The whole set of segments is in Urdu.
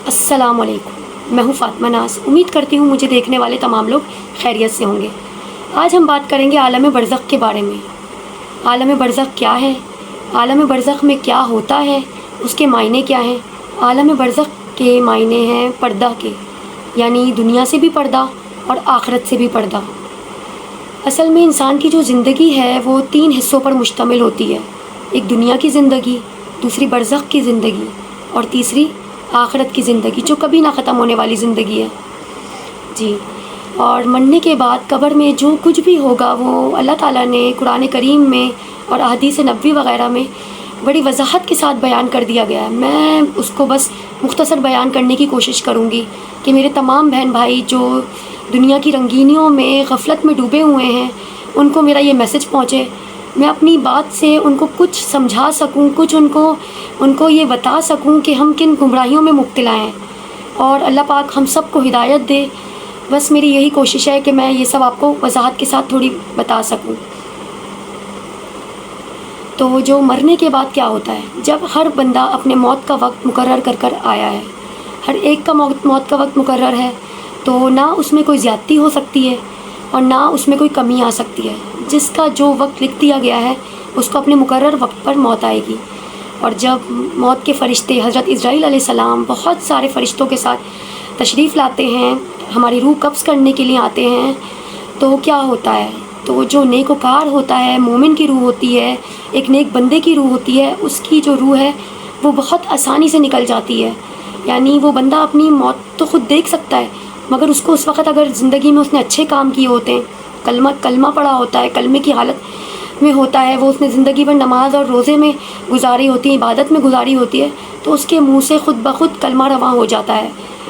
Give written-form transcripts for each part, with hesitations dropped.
السلام علیکم، میں ہوں فاطمہ ناز۔ امید کرتی ہوں مجھے دیکھنے والے تمام لوگ خیریت سے ہوں گے۔ آج ہم بات کریں گے عالم برزخ کے بارے میں۔ عالم برزخ کیا ہے؟ عالم برزخ میں کیا ہوتا ہے؟ اس کے معنی کیا ہیں؟ عالم برزخ کے معنی ہیں پردہ کے، یعنی دنیا سے بھی پردہ اور آخرت سے بھی پردہ۔ اصل میں انسان کی جو زندگی ہے وہ 3 حصوں پر مشتمل ہوتی ہے۔ ایک دنیا کی زندگی، دوسری برزخ کی زندگی اور تیسری آخرت کی زندگی، جو کبھی نہ ختم ہونے والی زندگی ہے جی۔ اور مرنے کے بعد قبر میں جو کچھ بھی ہوگا وہ اللہ تعالیٰ نے قرآن کریم میں اور احادیث نبوی وغیرہ میں بڑی وضاحت کے ساتھ بیان کر دیا گیا ہے۔ میں اس کو بس مختصر بیان کرنے کی کوشش کروں گی کہ میرے تمام بہن بھائی جو دنیا کی رنگینیوں میں غفلت میں ڈوبے ہوئے ہیں ان کو میرا یہ میسج پہنچے، میں اپنی بات سے ان کو کچھ سمجھا سکوں، کچھ ان کو یہ بتا سکوں کہ ہم کن گمراہیوں میں مبتلا ہیں، اور اللہ پاک ہم سب کو ہدایت دے۔ بس میری یہی کوشش ہے کہ میں یہ سب آپ کو وضاحت کے ساتھ تھوڑی بتا سکوں۔ تو جو مرنے کے بعد کیا ہوتا ہے، جب ہر بندہ اپنے موت کا وقت مقرر کر آیا ہے، ہر ایک کا موت کا وقت مقرر ہے، تو نہ اس میں کوئی زیادتی ہو سکتی ہے اور نہ اس میں کوئی کمی آ سکتی ہے۔ جس کا جو وقت لکھ دیا گیا ہے اس کو اپنے مقرر وقت پر موت آئے گی۔ اور جب موت کے فرشتے حضرت اسرائیل علیہ السلام بہت سارے فرشتوں کے ساتھ تشریف لاتے ہیں، ہماری روح قبض کرنے کے لیے آتے ہیں، تو کیا ہوتا ہے، تو جو نیک وکار ہوتا ہے، مومن کی روح ہوتی ہے، ایک نیک بندے کی روح ہوتی ہے، اس کی جو روح ہے وہ بہت آسانی سے نکل جاتی ہے۔ یعنی وہ بندہ اپنی موت تو خود دیکھ سکتا ہے، مگر اس کو اس وقت اگر زندگی میں اس نے اچھے کام کیے ہوتے ہیں، کلمہ پڑھا ہوتا ہے، کلمے کی حالت میں ہوتا ہے، وہ اس نے زندگی بھر نماز اور روزے میں گزاری ہوتی ہے، عبادت میں گزاری ہوتی ہے، تو اس کے منہ سے خود بخود کلمہ رواں ہو جاتا ہے،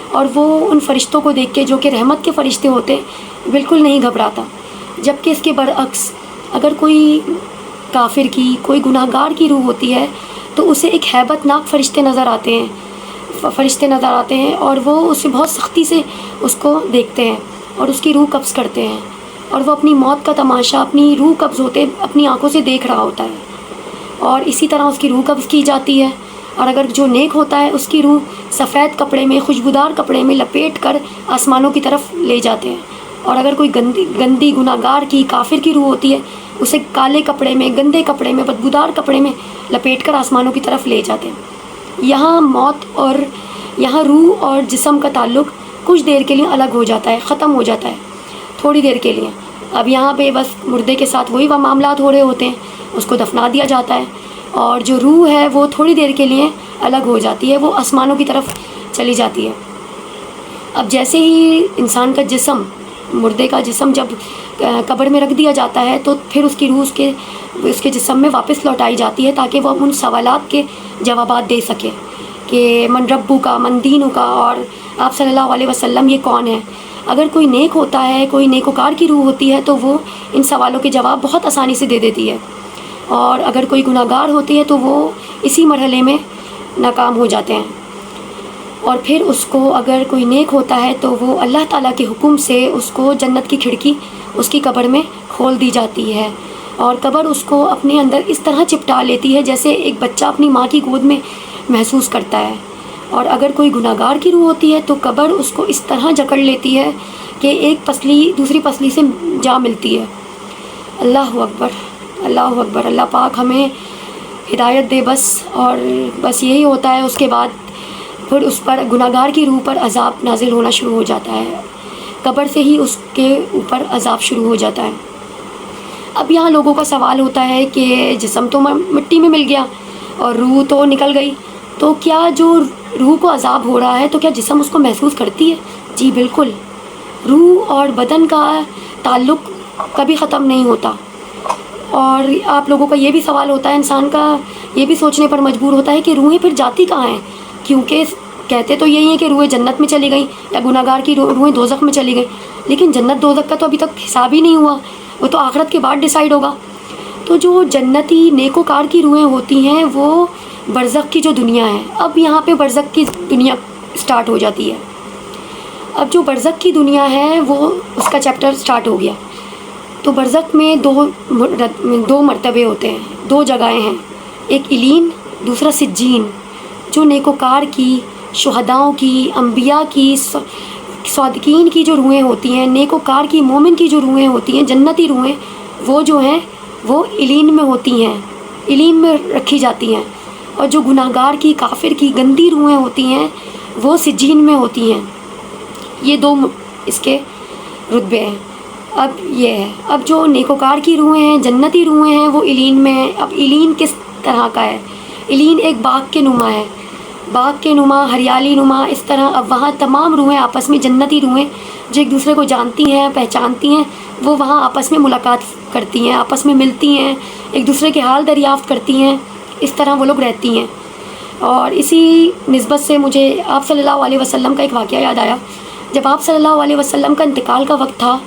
اور وہ ان فرشتوں کو دیکھ کے جو کہ رحمت کے فرشتے ہوتے ہیں بالکل نہیں گھبراتا۔ جبکہ اس کے برعکس اگر کوئی کافر کی، کوئی گناہ گار کی روح ہوتی ہے تو اسے ایک ہیبت ناک فرشتے نظر آتے ہیں اور وہ اسے بہت سختی سے اس کو دیکھتے ہیں اور اس کی روح قبض کرتے ہیں، اور وہ اپنی موت کا تماشا اپنی روح قبض ہوتے اپنی آنکھوں سے دیکھ رہا ہوتا ہے، اور اسی طرح اس کی روح قبض کی جاتی ہے۔ اور اگر جو نیک ہوتا ہے اس کی روح سفید کپڑے میں، خوشبودار کپڑے میں لپیٹ کر آسمانوں کی طرف لے جاتے ہیں، اور اگر کوئی گندی گناہ گار کی، کافر کی روح ہوتی ہے اسے کالے کپڑے میں، گندے کپڑے میں، بدبودار کپڑے میں لپیٹ کر آسمانوں کی طرف لے جاتے ہیں۔ یہاں روح اور جسم کا تعلق کچھ دیر کے لیے الگ ہو جاتا ہے، ختم ہو جاتا ہے تھوڑی دیر کے لیے۔ اب یہاں پہ بس مردے کے ساتھ وہی معاملات ہو رہے ہوتے ہیں، اس کو دفنا دیا جاتا ہے، اور جو روح ہے وہ تھوڑی دیر کے لیے الگ ہو جاتی ہے، وہ آسمانوں کی طرف چلی جاتی ہے۔ اب جیسے ہی انسان کا جسم، مردے کا جسم جب قبر میں رکھ دیا جاتا ہے تو پھر اس کی روح اس کے جسم میں واپس لوٹائی جاتی ہے، تاکہ وہ ان سوالات کے جوابات دے سکے کہ من ربو کا، من دینو کا، اور آپ صلی اللہ علیہ وسلم یہ کون ہے۔ اگر کوئی نیک ہوتا ہے، کوئی نیکوکار کی روح ہوتی ہے تو وہ ان سوالوں کے جواب بہت آسانی سے دے دیتی ہے، اور اگر کوئی گناہ گار ہوتی ہے تو وہ اسی مرحلے میں ناکام ہو جاتے ہیں۔ اور پھر اس کو، اگر کوئی نیک ہوتا ہے تو وہ اللہ تعالیٰ کے حکم سے اس کو جنت کی کھڑکی اس کی قبر میں کھول دی جاتی ہے، اور قبر اس کو اپنے اندر اس طرح چپٹا لیتی ہے جیسے ایک بچہ اپنی ماں کی گود میں محسوس کرتا ہے۔ اور اگر کوئی گناہ گار کی روح ہوتی ہے تو قبر اس کو اس طرح جکڑ لیتی ہے کہ ایک پسلی دوسری پسلی سے جا ملتی ہے۔ اللہ اکبر، اللہ اکبر، اللہ پاک ہمیں ہدایت دے بس۔ اور بس یہی ہوتا ہے، اس کے بعد پھر اس پر، گناہ گار کی روح پر عذاب نازل ہونا شروع ہو جاتا ہے، قبر سے ہی اس کے اوپر عذاب شروع ہو جاتا ہے۔ اب یہاں لوگوں کا سوال ہوتا ہے کہ جسم تو مٹی میں مل گیا اور روح تو نکل گئی، تو کیا جو روح کو عذاب ہو رہا ہے تو کیا جسم اس کو محسوس کرتی ہے؟ جی بالکل، روح اور بدن کا تعلق کبھی ختم نہیں ہوتا۔ اور آپ لوگوں کا یہ بھی سوال ہوتا ہے، انسان کا یہ بھی سوچنے پر مجبور ہوتا ہے کہ روحیں پھر جاتی کہاں ہیں، کیونکہ کہتے تو یہی ہیں کہ روحیں جنت میں چلی گئیں یا گناہ گار کی روحیں دوزخ میں چلی گئیں، لیکن جنت دوزخ کا تو ابھی تک حساب ہی نہیں ہوا، وہ تو آخرت کے بعد ڈیسائیڈ ہوگا۔ تو جو جنتی نیکوکار کی روحیں ہوتی ہیں وہ برزخ کی جو دنیا ہے، اب یہاں پہ برزخ کی دنیا سٹارٹ ہو جاتی ہے۔ اب جو برزخ کی دنیا ہے وہ اس کا چیپٹر سٹارٹ ہو گیا۔ تو برزخ میں دو مرتبے ہوتے ہیں، 2 جگہیں ہیں، ایک علین، دوسرا سجین۔ جو نیکوکار کی شہداؤں کی، انبیاء کی، صادقین کی جو روحیں ہوتی ہیں، نیک وکار کی، مومن کی جو روحیں ہوتی ہیں، جنتی روحیں، وہ جو ہیں وہ علین میں ہوتی ہیں، علین میں رکھی جاتی ہیں، اور جو گناہ گار کی، کافر کی گندی روحیں ہوتی ہیں وہ سجین میں ہوتی ہیں۔ یہ دو اس کے رتبے ہیں۔ اب یہ ہے، اب جو نیکوکار کی روحیں ہیں، جنتی روحیں ہیں، وہ علین میں ہیں۔ اب علین کس طرح کا ہے؟ علین ایک باغ کے نما ہے، باغ کے نما، ہریالی نما، اس طرح۔ اب وہاں تمام روحیں آپس میں، جنتی روحیں جو ایک دوسرے کو جانتی ہیں، پہچانتی ہیں، وہ وہاں آپس میں ملاقات کرتی ہیں، آپس میں ملتی ہیں، ایک دوسرے کے حال دریافت کرتی ہیں، اس طرح وہ لوگ رہتی ہیں۔ اور اسی نسبت سے مجھے آپ صلی اللہ علیہ وسلم کا ایک واقعہ یاد آیا۔ جب آپ صلی اللہ علیہ وسلم کا انتقال کا وقت تھا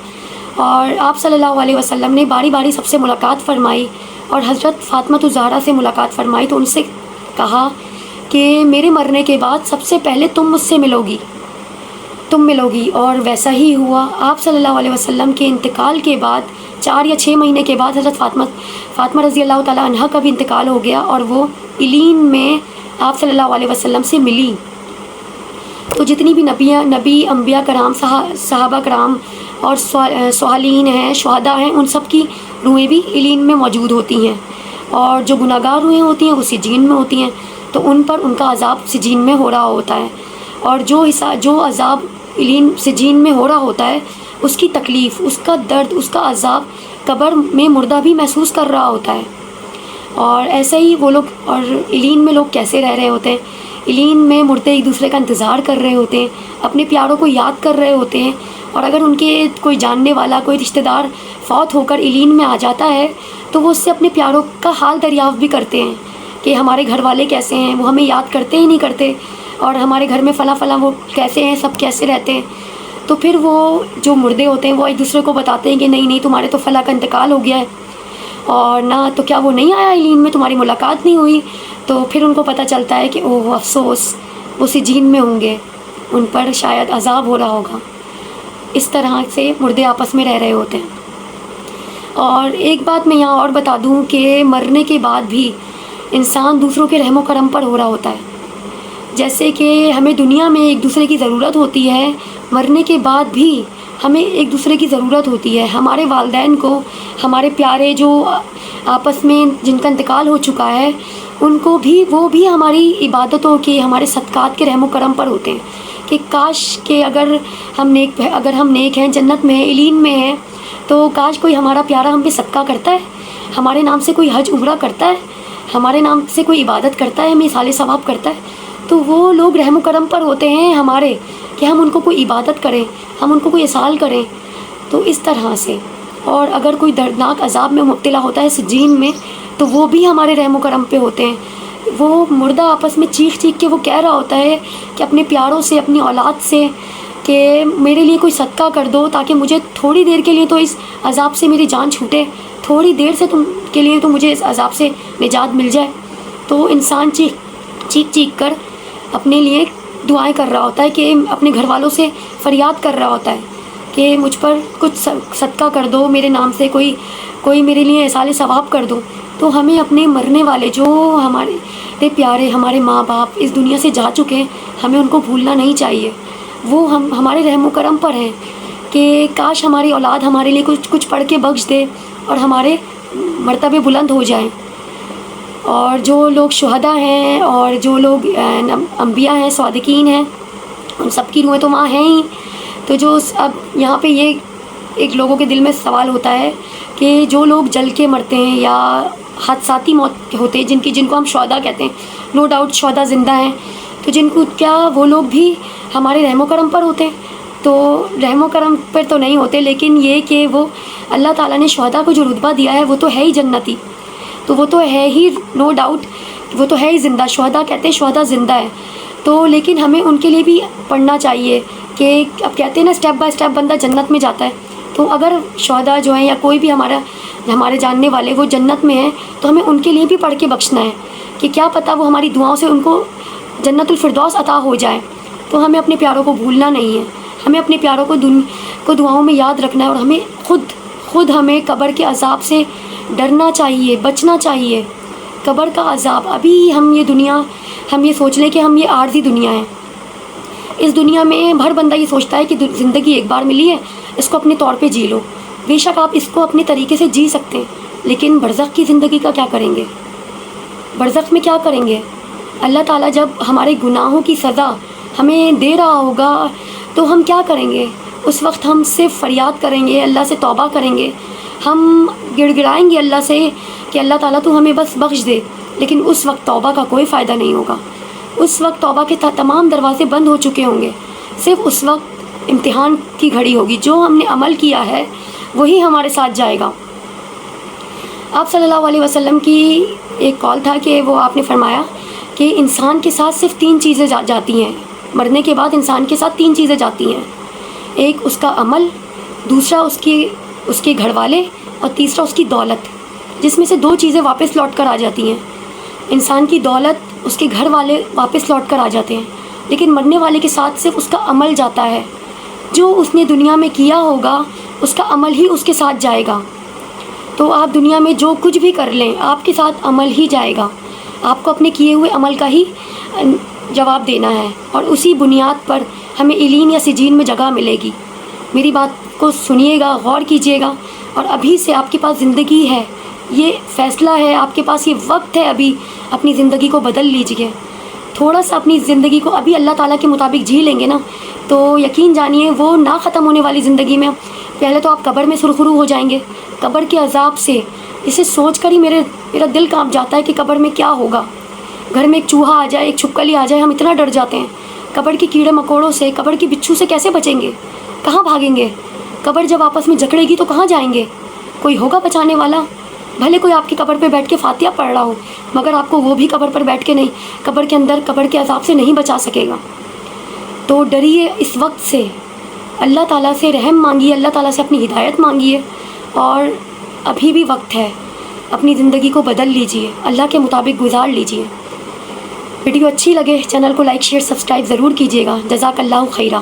اور آپ صلی اللہ علیہ وسلم نے باری باری سب سے ملاقات فرمائی اور حضرت فاطمہ الزہرا سے ملاقات فرمائی، تو ان سے کہا کہ میرے مرنے کے بعد سب سے پہلے تم مجھ سے ملو گی، اور ویسا ہی ہوا۔ آپ صلی اللہ علیہ وسلم کے انتقال کے بعد 4 یا 6 مہینے کے بعد حضرت فاطمہ رضی اللہ تعالیٰ عنہا کا بھی انتقال ہو گیا، اور وہ علین میں آپ صلی اللہ علیہ وسلم سے ملی۔ تو جتنی بھی نبی، انبیاء کرام، صحابہ کرام اور صالحین ہیں، شہداء ہیں، ان سب کی روحیں بھی علین میں موجود ہوتی ہیں، اور جو گناہ گار روحیں ہوتی ہیں وہ سجین میں ہوتی ہیں، تو ان پر ان کا عذاب سجین میں ہو رہا ہوتا ہے، اور جو عذاب علین سجین میں ہو رہا ہوتا ہے، اس کی تکلیف، اس کا درد، اس کا عذاب قبر میں مردہ بھی محسوس کر رہا ہوتا ہے۔ اور ایسے ہی وہ لوگ، اور علین میں لوگ کیسے رہ رہے ہوتے ہیں؟ علین میں مردے ایک دوسرے کا انتظار کر رہے ہوتے ہیں، اپنے پیاروں کو یاد کر رہے ہوتے ہیں، اور اگر ان کے کوئی جاننے والا، کوئی رشتہ دار فوت ہو کر علین میں آ جاتا ہے تو وہ اس سے اپنے پیاروں کا حال دریافت بھی کرتے ہیں کہ ہمارے گھر والے کیسے ہیں، وہ ہمیں یاد کرتے ہی نہیں کرتے، اور ہمارے گھر میں فلاں فلاں وہ کیسے ہیں، سب کیسے رہتے ہیں۔ تو پھر وہ جو مردے ہوتے ہیں وہ ایک دوسرے کو بتاتے ہیں کہ نہیں تمہارے تو فلاں کا انتقال ہو گیا ہے، اور نہ تو کیا وہ نہیں آیا علین میں، تمہاری ملاقات نہیں ہوئی۔ تو پھر ان کو پتہ چلتا ہے کہ اوہ افسوس، وہ سجین میں ہوں گے، ان پر شاید عذاب ہو رہا ہوگا۔ اس طرح سے مردے آپس میں رہ رہے ہوتے ہیں۔ اور ایک بات میں یہاں اور بتا دوں کہ مرنے کے بعد بھی انسان دوسروں کے رحم و کرم پر ہو رہا ہوتا ہے۔ جیسے کہ ہمیں دنیا میں ایک دوسرے کی ضرورت ہوتی ہے، مرنے کے بعد بھی ہمیں ایک دوسرے کی ضرورت ہوتی ہے۔ ہمارے والدین کو، ہمارے پیارے جو آپس میں جن کا انتقال ہو چکا ہے، ان کو بھی، وہ بھی ہماری عبادتوں کے، ہمارے صدقات کے رحم و کرم پر ہوتے ہیں کہ کاش کہ اگر ہم نیک ہیں، جنت میں ہیں، علین میں ہیں، تو کاش کوئی ہمارا پیارا ہم پہ صدقہ کرتا ہے، ہمارے نام سے کوئی حج عمرہ کرتا ہے، ہمارے نام سے کوئی عبادت کرتا ہے، ہمیں اصالِ ثواب کرتا ہے۔ تو وہ لوگ رحم و کرم پر ہوتے ہیں ہمارے کہ ہم ان کو کوئی عبادت کریں، ہم ان کو کوئی اصال کریں۔ تو اس طرح سے، اور اگر کوئی دردناک عذاب میں مبتلا ہوتا ہے سجین میں، تو وہ بھی ہمارے رحم و کرم پہ ہوتے ہیں۔ وہ مردہ آپس میں چیخ کے وہ کہہ رہا ہوتا ہے کہ اپنے پیاروں سے، اپنی اولاد سے، کہ میرے لیے کوئی صدقہ کر دو تاکہ مجھے تھوڑی دیر کے لیے تو اس عذاب سے میری جان چھوٹے، تھوڑی دیر سے تم کے لیے تو مجھے اس عذاب سے نجات مل جائے۔ تو انسان چیخ کر اپنے لیے دعائیں کر رہا ہوتا ہے، کہ اپنے گھر والوں سے فریاد کر رہا ہوتا ہے کہ مجھ پر کچھ صدقہ کر دو، میرے نام سے کوئی میرے لیے اصال ثواب کر دو۔ تو ہمیں اپنے مرنے والے، جو ہمارے پیارے، ہمارے ماں باپ اس دنیا سے جا چکے ہیں، ہمیں ان کو بھولنا نہیں چاہیے۔ وہ ہمارے رحم و کرم پر ہیں کہ کاش ہماری اولاد ہمارے لیے کچھ پڑھ کے بخش دے اور ہمارے مرتبے بلند ہو جائیں۔ اور جو لوگ شہداء ہیں اور جو لوگ انبیاء ہیں، صادقین ہیں، ان سب کی روحیں تو وہاں ہیں ہی۔ تو جو اب یہاں پہ یہ ایک لوگوں کے دل میں سوال ہوتا ہے کہ جو لوگ جل کے مرتے ہیں یا حادثاتی موت ہوتے ہیں، جن کو ہم شہداء کہتے ہیں، نو ڈاؤٹ شہداء زندہ ہیں، تو جن کو کیا وہ لوگ بھی ہمارے رحم و کرم پر ہوتے ہیں؟ تو رحم و کرم پر تو نہیں ہوتے، لیکن یہ کہ وہ اللہ تعالیٰ نے شہداء کو جو رتبہ دیا ہے وہ تو ہے ہی جنتی، تو وہ تو ہے ہی، نو ڈاؤٹ وہ تو ہے ہی زندہ۔ شہداء کہتے ہیں شہداء زندہ ہے، تو لیکن ہمیں ان کے لیے بھی پڑھنا چاہیے کہ اب کہتے ہیں نا اسٹیپ بائی اسٹیپ بندہ جنت میں جاتا ہے۔ تو اگر شہداء جو ہیں یا کوئی بھی ہمارے جاننے والے وہ جنت میں ہیں، تو ہمیں ان کے لیے بھی پڑھ کے بخشنا ہے کہ کیا پتہ وہ ہماری دعاؤں سے ان کو جنت الفردوس عطا ہو جائے۔ تو ہمیں اپنے پیاروں کو بھولنا نہیں ہے، ہمیں اپنے پیاروں کو دعاؤں میں یاد رکھنا ہے، اور ہمیں خود ہمیں قبر کے عذاب سے ڈرنا چاہیے، بچنا چاہیے۔ قبر کا عذاب، ابھی ہم یہ سوچ لیں کہ ہم یہ عارضی دنیا ہے، اس دنیا میں ہر بندہ یہ سوچتا ہے کہ زندگی ایک بار ملی ہے، اس کو اپنے طور پہ جی لو. بے شک آپ اس کو اپنے طریقے سے جی سکتے ہیں، لیکن برزخ کی زندگی کا کیا کریں گے؟ برزخ میں کیا کریں گے؟ اللہ تعالیٰ جب ہمارے گناہوں کی سزا ہمیں دے رہا ہوگا تو ہم کیا کریں گے؟ اس وقت ہم صرف فریاد کریں گے، اللہ سے توبہ کریں گے، ہم گڑ گڑائیں گے اللہ سے کہ اللہ تعالیٰ تو ہمیں بس بخش دے. لیکن اس وقت توبہ کا کوئی فائدہ نہیں ہوگا. اس وقت توبہ کے تمام دروازے بند ہو چکے ہوں گے. صرف اس وقت امتحان کی گھڑی ہوگی. جو ہم نے عمل کیا ہے وہی ہمارے ساتھ جائے گا. آپ صلی اللہ علیہ وسلم کی ایک قول تھا کہ وہ آپ نے فرمایا کہ انسان کے ساتھ صرف 3 چیزیں جاتی ہیں. مرنے کے بعد انسان کے ساتھ 3 چیزیں جاتی ہیں. ایک اس کا عمل، دوسرا اس کے گھر والے، اور تیسرا اس کی دولت، جس میں سے 2 چیزیں واپس لوٹ کر آ جاتی ہیں. انسان کی دولت، اس کے گھر والے واپس لوٹ کر آ جاتے ہیں، لیکن مرنے والے کے ساتھ صرف اس کا عمل جاتا ہے. جو اس نے دنیا میں کیا ہوگا اس کا عمل ہی اس کے ساتھ جائے گا. تو آپ دنیا میں جو کچھ بھی کر لیں آپ کے ساتھ عمل ہی جائے گا. آپ کو اپنے کیے ہوئے عمل کا ہی جواب دینا ہے، اور اسی بنیاد پر ہمیں علین یا سجین میں جگہ ملے گی. میری بات کو سنیے گا، غور کیجیے گا، اور ابھی سے آپ کے پاس زندگی ہے، یہ فیصلہ ہے، آپ کے پاس یہ وقت ہے، ابھی اپنی زندگی کو بدل لیجیے. تھوڑا سا اپنی زندگی کو ابھی اللہ تعالیٰ کے مطابق جی لیں گے نا، تو یقین جانیے وہ نہ ختم ہونے والی زندگی میں پہلے تو آپ قبر میں سرخرو ہو جائیں گے. قبر کے عذاب سے اسے سوچ کر ہی میرا دل کانپ جاتا ہے کہ قبر میں کیا ہوگا. گھر میں ایک چوہا آ جائے، ایک چھپکلی آ جائے، ہم اتنا ڈر جاتے ہیں. قبر کے کیڑے مکوڑوں سے، قبر کی بچھو سے کیسے بچیں گے؟ کہاں بھاگیں گے؟ قبر جب آپس میں جکڑے گی تو کہاں جائیں گے؟ کوئی ہوگا بچانے والا؟ بھلے کوئی آپ کی قبر پہ بیٹھ کے فاتحہ پڑھ رہا ہو، مگر آپ کو وہ بھی قبر پر بیٹھ کے نہیں، قبر کے اندر قبر کے عذاب سے نہیں بچا سکے گا. تو ڈریے اس وقت سے، اللہ تعالیٰ سے رحم مانگیے، اللہ تعالیٰ سے اپنی ہدایت مانگیے، اور ابھی بھی وقت ہے. اپنی زندگی کو بدل لیجئے، اللہ کے مطابق گزار لیجئے. ویڈیو اچھی لگے چینل کو لائک شیئر سبسکرائب ضرور کیجیے گا. جزاک اللہ خیرہ.